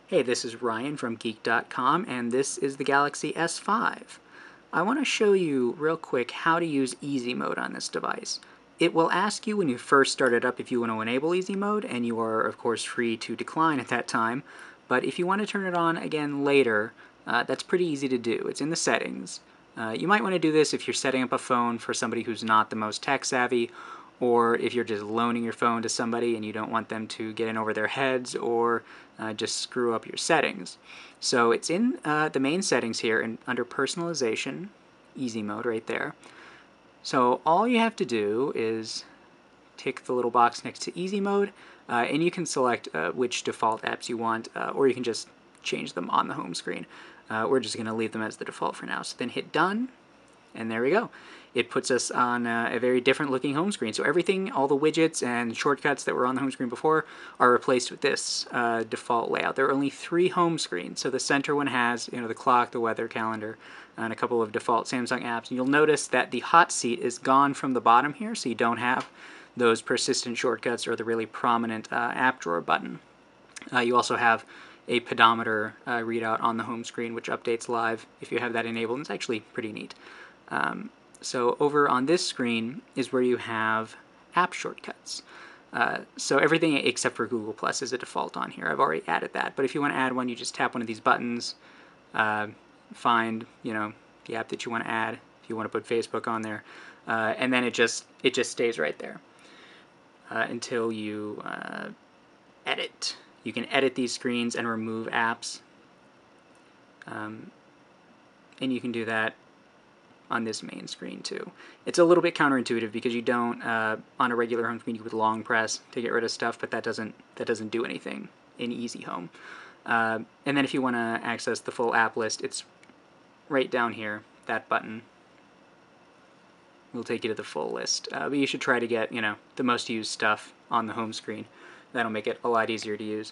Hey, this is Ryan from Geek.com, and this is the Galaxy S5. I want to show you real quick how to use easy mode on this device. It will ask you when you first start it up if you want to enable easy mode, and you are of course free to decline at that time, but if you want to turn it on again later, that's pretty easy to do. It's in the settings. You might want to do this if you're setting up a phone for somebody who's not the most tech savvy, or if you're just loaning your phone to somebody and you don't want them to get in over their heads or just screw up your settings. So it's in the main settings here and under personalization, easy mode right there. So all you have to do is tick the little box next to easy mode, and you can select which default apps you want, or you can just change them on the home screen. We're just going to leave them as the default for now. So then hit done, and there we go. It puts us on a very different looking home screen. So everything, all the widgets and shortcuts that were on the home screen before are replaced with this default layout. There are only 3 home screens. So the center one has, the clock, the weather, calendar, and a couple of default Samsung apps. And you'll notice that the hot seat is gone from the bottom here, so you don't have those persistent shortcuts or the really prominent app drawer button. You also have a pedometer readout on the home screen, which updates live if you have that enabled, and it's actually pretty neat. So over on this screen is where you have app shortcuts. So everything except for Google Plus is a default on here. I've already added that. But if you want to add one, you just tap one of these buttons, find the app that you want to add. If you want to put Facebook on there, and then it just stays right there until you edit. You can edit these screens and remove apps, and you can do that on this main screen too. It's a little bit counterintuitive because you don't on a regular home screen you would long press to get rid of stuff, but that doesn't do anything in Easy Home. And then if you want to access the full app list, it's right down here. That button will take you to the full list. But you should try to get the most used stuff on the home screen. That'll make it a lot easier to use.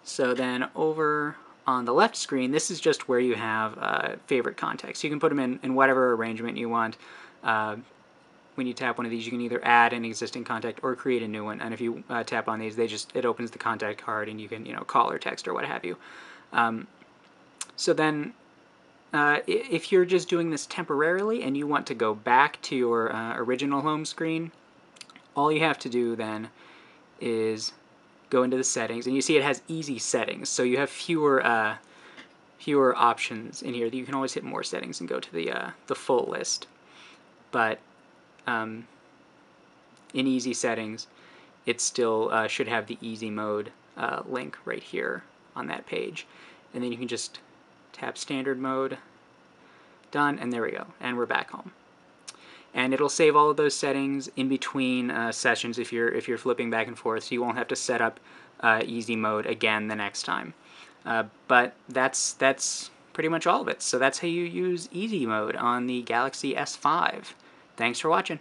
So then over on the left screen, this is just where you have favorite contacts. You can put them in whatever arrangement you want. When you tap one of these, you can either add an existing contact or create a new one. And if you tap on these, it opens the contact card, and you can call or text or what have you. So then, if you're just doing this temporarily and you want to go back to your original home screen, all you have to do then is go into the settings, and you see it has easy settings, so you have fewer options in here. You can always hit more settings and go to the full list. But in easy settings, it still should have the easy mode link right here on that page, and then you can just tap standard mode, done, and there we go, and we're back home. And it'll save all of those settings in between sessions if you're flipping back and forth, so you won't have to set up easy mode again the next time. But that's pretty much all of it. So that's how you use easy mode on the Galaxy S5. Thanks for watching.